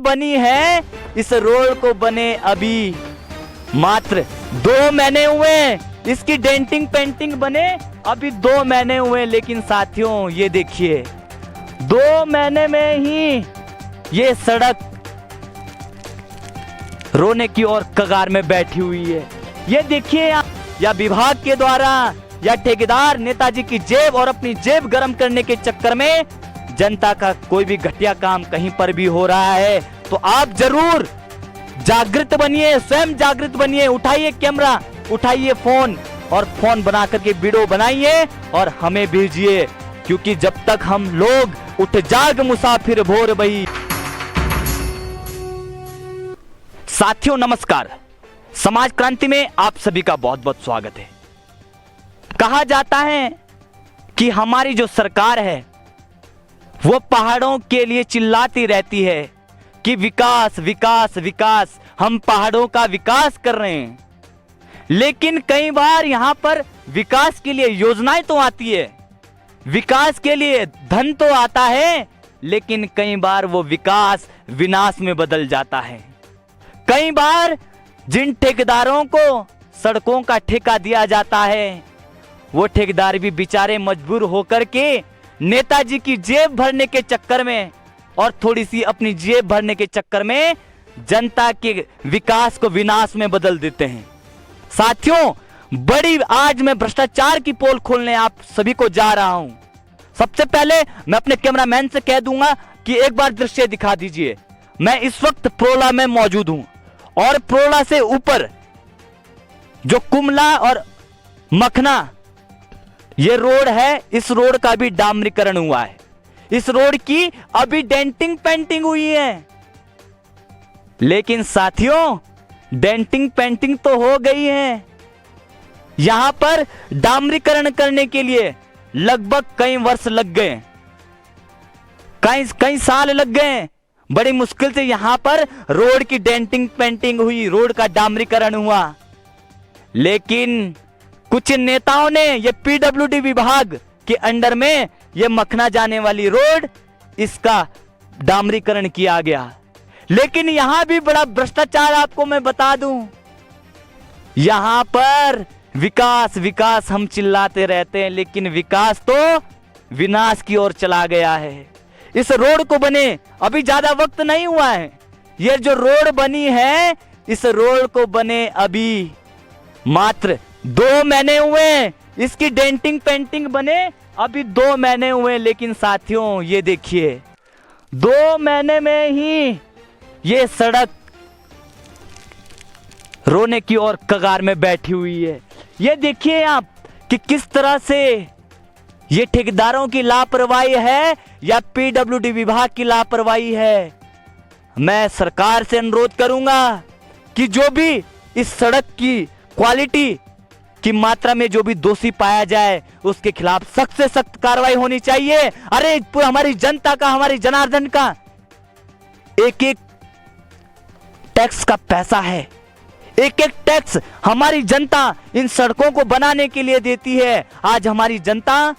बनी है, इस रोड को बने अभी मात्र 2 महीने हुए। इसकी डेंटिंग पेंटिंग बने अभी 2 महीने हुए। लेकिन साथियों ये देखिए 2 महीने में ही ये सड़क रोने की ओर कगार में बैठी हुई है। ये देखिए या विभाग के द्वारा या ठेकेदार नेताजी की जेब और अपनी जेब गर्म करने के चक्कर में जनता का कोई भी घटिया काम कहीं पर भी हो रहा है तो आप जरूर जागृत बनिए, स्वयं जागृत बनिए। उठाइए कैमरा, उठाइए फोन और फोन बना करके वीडियो बनाइए और हमें भेजिए, क्योंकि जब तक हम लोग उठ जाग मुसाफिर भोर बही। साथियों नमस्कार, समाज क्रांति में आप सभी का बहुत बहुत स्वागत है। कहा जाता है कि हमारी जो सरकार है वो पहाड़ों के लिए चिल्लाती रहती है कि विकास विकास विकास, हम पहाड़ों का विकास कर रहे हैं। लेकिन कई बार यहां पर विकास के लिए योजनाएं तो आती है, विकास के लिए धन तो आता है, लेकिन कई बार वो विकास विनाश में बदल जाता है। कई बार जिन ठेकेदारों को सड़कों का ठेका दिया जाता है वो ठेकेदार भी बेचारे मजबूर होकर के नेताजी की जेब भरने के चक्कर में और थोड़ी सी अपनी जेब भरने के चक्कर में जनता के विकास को विनाश में बदल देते हैं। साथियों बड़ी आज मैं भ्रष्टाचार की पोल खोलने आप सभी को जा रहा हूं। सबसे पहले मैं अपने कैमरामैन से कह दूंगा कि एक बार दृश्य दिखा दीजिए। मैं इस वक्त प्रोला में मौजूद हूं और प्रोला से ऊपर जो कुमला और मखना ये रोड है, इस रोड का भी डामरीकरण हुआ है। इस रोड की अभी डेंटिंग पेंटिंग हुई है। लेकिन साथियों डेंटिंग पेंटिंग तो हो गई है, यहां पर डामरीकरण करने के लिए लगभग कई वर्ष लग गए, कई साल लग गए। बड़ी मुश्किल से यहां पर रोड की डेंटिंग पेंटिंग हुई, रोड का डामरीकरण हुआ। लेकिन कुछ नेताओं ने ये पीडब्ल्यूडी विभाग के अंडर में ये मखना जाने वाली रोड इसका डामरीकरण किया गया। लेकिन यहां भी बड़ा भ्रष्टाचार आपको मैं बता दूं। यहां पर विकास विकास हम चिल्लाते रहते हैं, लेकिन विकास तो विनाश की ओर चला गया है। इस रोड को बने अभी ज्यादा वक्त नहीं हुआ है। ये जो रोड बनी है इस रोड को बने अभी मात्र 2 महीने हुए। इसकी डेंटिंग पेंटिंग बने अभी 2 महीने हुए। लेकिन साथियों ये देखिए 2 महीने में ही ये सड़क रोने की ओर कगार में बैठी हुई है। ये देखिए आप कि किस तरह से ये ठेकेदारों की लापरवाही है या पीडब्ल्यूडी विभाग की लापरवाही है। मैं सरकार से अनुरोध करूंगा कि जो भी इस सड़क की क्वालिटी की मात्रा में जो भी दोषी पाया जाए उसके खिलाफ सख्त से सख्त कार्रवाई होनी चाहिए। अरे हमारी जनता का, हमारी जनार्दन का एक एक टैक्स का पैसा है, एक एक टैक्स हमारी जनता इन सड़कों को बनाने के लिए देती है। आज हमारी जनता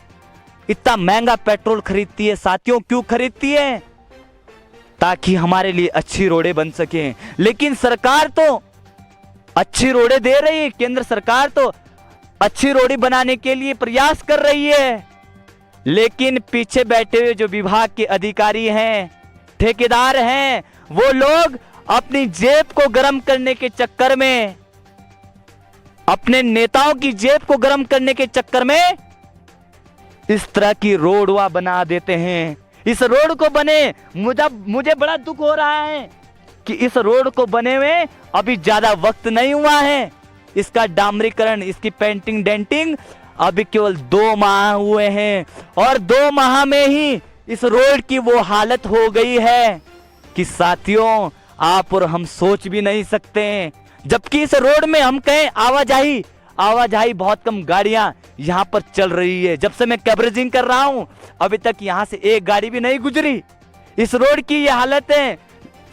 इतना महंगा पेट्रोल खरीदती है। साथियों क्यों खरीदती है? ताकि हमारे लिए अच्छी रोडें बन सके। लेकिन सरकार तो अच्छी रोडें दे रही है, केंद्र सरकार तो अच्छी रोडें बनाने के लिए प्रयास कर रही है, लेकिन पीछे बैठे हुए जो विभाग के अधिकारी हैं, ठेकेदार हैं, वो लोग अपनी जेब को गर्म करने के चक्कर में, अपने नेताओं की जेब को गर्म करने के चक्कर में इस तरह की रोडवा बना देते हैं। इस रोड को बने मुझे बड़ा दुख हो रहा है कि इस रोड को बने हुए अभी ज्यादा वक्त नहीं हुआ है। इसका डामरीकरण, इसकी पेंटिंग डेंटिंग अभी केवल 2 माह हुए हैं और 2 माह में ही इस रोड की वो हालत हो गई है कि साथियों आप और हम सोच भी नहीं सकते। जबकि इस रोड में हम कहें आवाजाही बहुत कम गाड़ियां यहां पर चल रही है। जब से मैं कवरेजिंग कर रहा हूं अभी तक यहां से एक गाड़ी भी नहीं गुजरी। इस रोड की ये हालत है।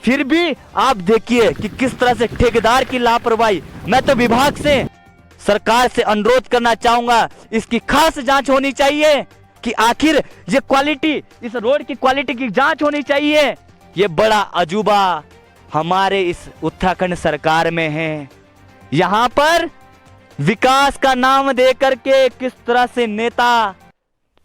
फिर भी आप देखिए कि किस तरह से ठेकेदार की लापरवाही। मैं तो विभाग से, सरकार से अनुरोध करना चाहूंगा, इसकी खास जांच होनी चाहिए कि आखिर ये क्वालिटी, इस रोड की क्वालिटी की जांच होनी चाहिए। ये बड़ा अजूबा हमारे इस उत्तराखंड सरकार में है। यहाँ पर विकास का नाम दे करके किस तरह से नेता,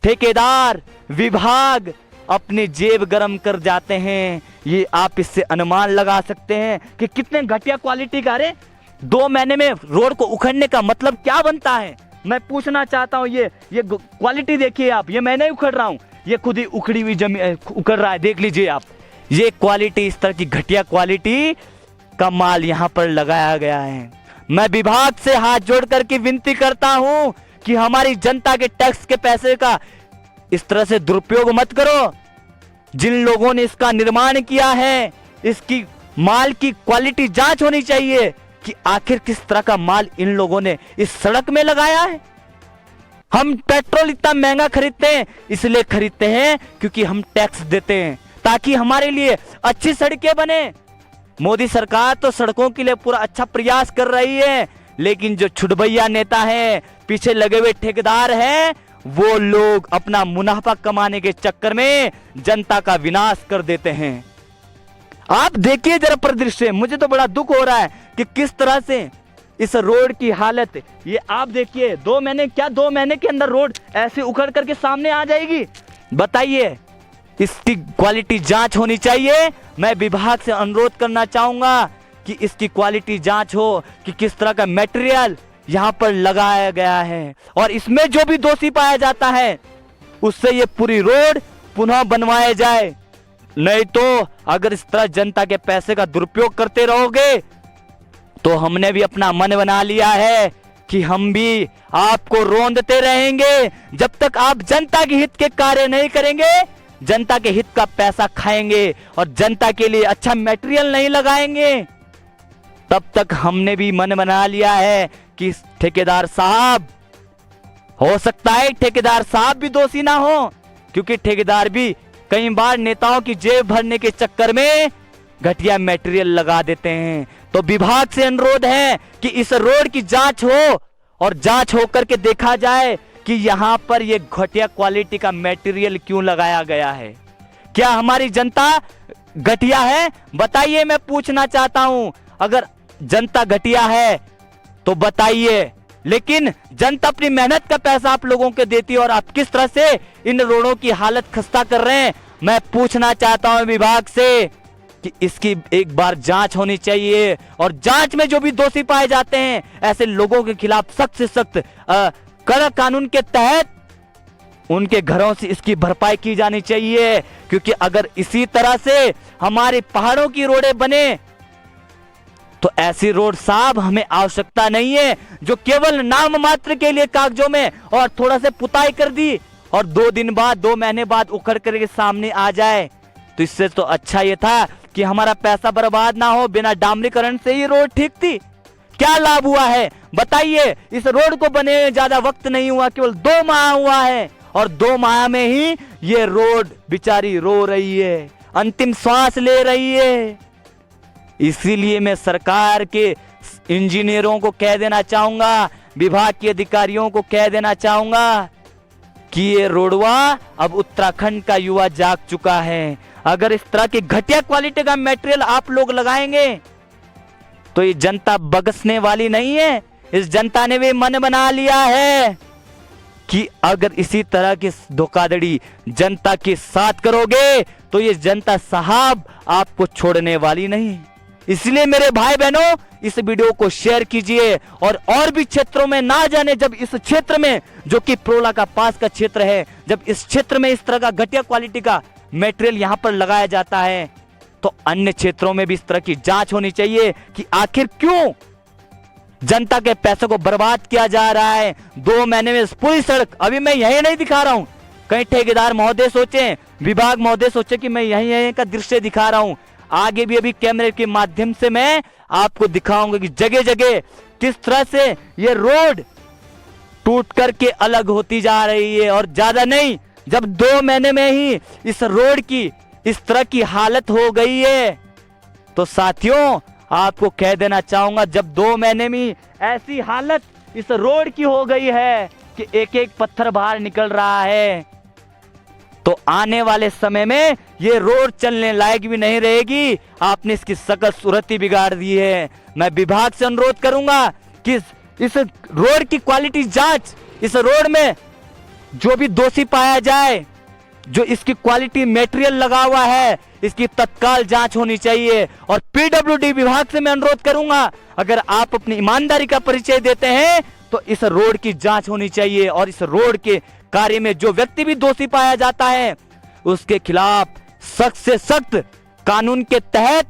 ठेकेदार, विभाग अपनी जेब गरम कर जाते हैं, ये आप इससे अनुमान लगा सकते हैं कि कितने घटिया क्वालिटी का। अरे 2 महीने में रोड को उखड़ने का मतलब क्या बनता है, मैं पूछना चाहता हूँ। ये क्वालिटी देखिए आप, ये मैं नहीं उखड़ रहा हूँ, ये खुद ही उखड़ी हुई जमीन उखड़ रहा है, देख लीजिए आप। ये क्वालिटी, इस तरह की घटिया क्वालिटी का माल यहाँ पर लगाया गया है। मैं विभाग से हाथ जोड़ करके विनती करता हूं कि हमारी जनता के टैक्स के पैसे का इस तरह से दुरुपयोग मत करो। जिन लोगों ने इसका निर्माण किया है, इसकी माल की क्वालिटी जांच होनी चाहिए कि आखिर किस तरह का माल इन लोगों ने इस सड़क में लगाया है। हम पेट्रोल इतना महंगा खरीदते हैं, इसलिए खरीदते हैं क्योंकि हम टैक्स देते हैं ताकि हमारे लिए अच्छी सड़कें बने। मोदी सरकार तो सड़कों के लिए पूरा अच्छा प्रयास कर रही है, लेकिन जो छुटभैया नेता हैं, पीछे लगे हुए ठेकेदार हैं, वो लोग अपना मुनाफा कमाने के चक्कर में जनता का विनाश कर देते हैं। आप देखिए जरा परिदृश्य, मुझे तो बड़ा दुख हो रहा है कि किस तरह से इस रोड की हालत। ये आप देखिए 2 महीने, क्या 2 महीने के अंदर रोड ऐसे उखड़ करके सामने आ जाएगी? बताइए, इसकी क्वालिटी जांच होनी चाहिए। मैं विभाग से अनुरोध करना चाहूंगा कि इसकी क्वालिटी जांच हो कि किस तरह का मटेरियल यहाँ पर लगाया गया है, और इसमें जो भी दोषी पाया जाता है उससे ये पूरी रोड पुनः बनवाया जाए। नहीं तो अगर इस तरह जनता के पैसे का दुरुपयोग करते रहोगे तो हमने भी अपना मन बना लिया है कि हम भी आपको रोंदते रहेंगे जब तक आप जनता के हित के कार्य नहीं करेंगे, जनता के हित का पैसा खाएंगे और जनता के लिए अच्छा मटेरियल नहीं लगाएंगे। तब तक हमने भी मन बना लिया है कि ठेकेदार साहब, हो सकता है ठेकेदार साहब भी दोषी ना हो, क्योंकि ठेकेदार भी कई बार नेताओं की जेब भरने के चक्कर में घटिया मटेरियल लगा देते हैं। तो विभाग से अनुरोध है कि इस रोड की जांच हो और जांच होकर के देखा जाए कि यहाँ पर ये घटिया क्वालिटी का मटेरियल क्यों लगाया गया है। क्या हमारी जनता घटिया है? बताइए, मैं पूछना चाहता हूं। अगर जनता घटिया है तो बताइए, लेकिन जनता अपनी मेहनत का पैसा आप लोगों को देती है और आप किस तरह से इन रोडों की हालत खस्ता कर रहे हैं। मैं पूछना चाहता हूं विभाग से कि इसकी एक बार जांच होनी चाहिए, और जांच में जो भी दोषी पाए जाते हैं ऐसे लोगों के खिलाफ सख्त से सख्त कड़क कानून के तहत उनके घरों से इसकी भरपाई की जानी चाहिए। क्योंकि अगर इसी तरह से हमारे पहाड़ों की रोडें बने तो ऐसी रोड साहब हमें आवश्यकता नहीं है जो केवल नाम मात्र के लिए कागजों में और थोड़ा से पुताई कर दी और 2 दिन बाद 2 महीने बाद उखड़ करके सामने आ जाए। तो इससे तो अच्छा ये था कि हमारा पैसा बर्बाद ना हो, बिना डामरीकरण से ही रोड ठीक थी। क्या लाभ हुआ है बताइए? इस रोड को बने ज्यादा वक्त नहीं हुआ, केवल 2 माह हुआ है, और 2 माह में ही ये रोड बेचारी रो रही है, अंतिम श्वास ले रही है। इसीलिए मैं सरकार के इंजीनियरों को कह देना चाहूंगा, विभाग के अधिकारियों को कह देना चाहूंगा कि ये रोडवा अब उत्तराखंड का युवा जाग चुका है। अगर इस तरह की घटिया क्वालिटी का मटेरियल आप लोग लगाएंगे तो ये जनता बख्शने वाली नहीं है। इस जनता ने भी मन बना लिया है कि अगर इसी तरह की धोखाधड़ी जनता के साथ करोगे तो ये जनता साहब आपको छोड़ने वाली नहीं। इसलिए मेरे भाई बहनों, इस वीडियो को शेयर कीजिए और भी क्षेत्रों में ना जाने, जब इस क्षेत्र में जो कि प्रोला का पास का क्षेत्र है, जब इस क्षेत्र में इस तरह का घटिया क्वालिटी का मटेरियल यहां पर लगाया जाता है तो अन्य क्षेत्रों में भी इस तरह की जांच होनी चाहिए कि आखिर क्यों जनता के पैसों को बर्बाद किया जा रहा है। 2 महीने में पूरी सड़क, अभी मैं यही नहीं दिखा रहा हूं, कहीं ठेकेदार महोदय सोचे, विभाग महोदय सोचे कि मैं यही का दृश्य दिखा रहा हूं। आगे भी अभी कैमरे के माध्यम से मैं आपको दिखाऊंगा कि जगह जगह किस तरह से ये रोड टूट करके अलग होती जा रही है। और ज्यादा नहीं, जब 2 महीने में ही इस रोड की इस तरह की हालत हो गई है तो साथियों आपको कह देना चाहूंगा, जब 2 महीने में ऐसी हालत इस रोड की हो गई है कि एक एक पत्थर बाहर निकल रहा है तो आने वाले समय में ये रोड चलने लायक भी नहीं रहेगी। आपने इसकी शक्ल सूरत ही बिगाड़ दी है। मैं विभाग से अनुरोध करूंगा कि इस रोड की क्वालिटी जांच, इस रोड में जो भी दोषी पाया जाए, जो इसकी क्वालिटी मटेरियल लगा हुआ है, इसकी तत्काल जांच होनी चाहिए। और पीडब्ल्यूडी विभाग से मैं अनुरोध करूंगा, अगर आप अपनी ईमानदारी का परिचय देते हैं तो इस रोड की जांच होनी चाहिए और इस रोड के कार्य में जो व्यक्ति भी दोषी पाया जाता है उसके खिलाफ सख्त से सख्त कानून के तहत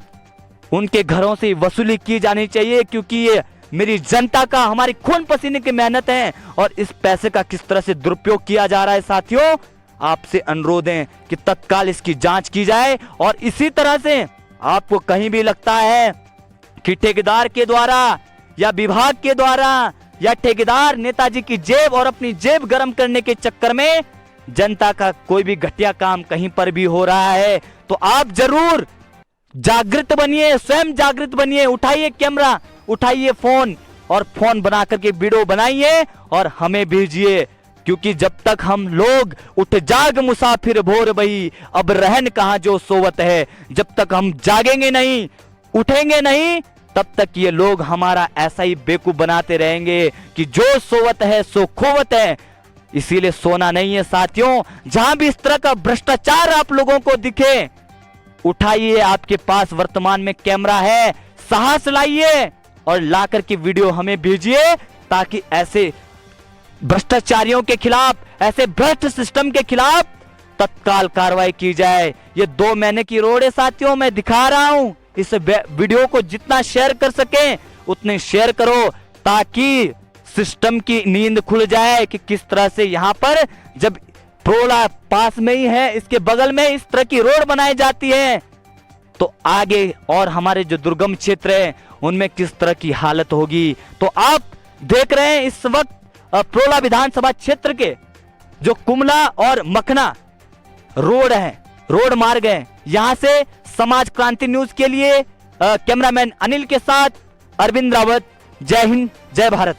उनके घरों से वसूली की जानी चाहिए, क्योंकि ये मेरी जनता का, हमारी खून पसीने की मेहनत है और इस पैसे का किस तरह से दुरुपयोग किया जा रहा है। साथियों, आपसे अनुरोध है कि तत्काल इसकी जांच की जाए। और इसी तरह से आपको कहीं भी लगता है कि ठेकेदार के द्वारा या विभाग के द्वारा या ठेकेदार नेताजी की जेब और अपनी जेब गर्म करने के चक्कर में जनता का कोई भी घटिया काम कहीं पर भी हो रहा है, तो आप जरूर जागृत बनिए, स्वयं जागृत बनिए। उठाइए कैमरा, उठाइए फोन और फोन बना करके वीडियो बनाइए और हमें भेजिए, क्योंकि जब तक हम लोग उठ जाग मुसाफिर भोर बही, अब रहन कहां जो सोवत है, जब तक हम जागेंगे नहीं, उठेंगे नहीं, तब तक ये लोग हमारा ऐसा ही बेवकूफ बनाते रहेंगे कि जो सोवत है सो खोवत है। इसीलिए सोना नहीं है साथियों। जहां भी इस तरह का भ्रष्टाचार आप लोगों को दिखे, उठाइए, आपके पास वर्तमान में कैमरा है, साहस लाइए और ला करके वीडियो हमें भेजिए, ताकि ऐसे भ्रष्टाचारियों के खिलाफ, ऐसे भ्रष्ट सिस्टम के खिलाफ तत्काल कार्रवाई की जाए। ये 2 महीने की रोड है साथियों, मैं दिखा रहा हूं। इस वीडियो को जितना शेयर कर सके उतने शेयर करो, ताकि सिस्टम की नींद खुल जाए कि किस तरह से यहां पर, जब प्रोला पास में ही है, इसके बगल में इस तरह की रोड बनाई जाती है, तो आगे और हमारे जो दुर्गम क्षेत्र है उनमें किस तरह की हालत होगी। तो आप देख रहे हैं इस वक्त प्रोला विधानसभा क्षेत्र के जो कुमला और मखना रोड है, रोड मार्ग है, यहां से समाज क्रांति न्यूज के लिए कैमरामैन अनिल के साथ अरविंद रावत। जय हिंद, जय भारत।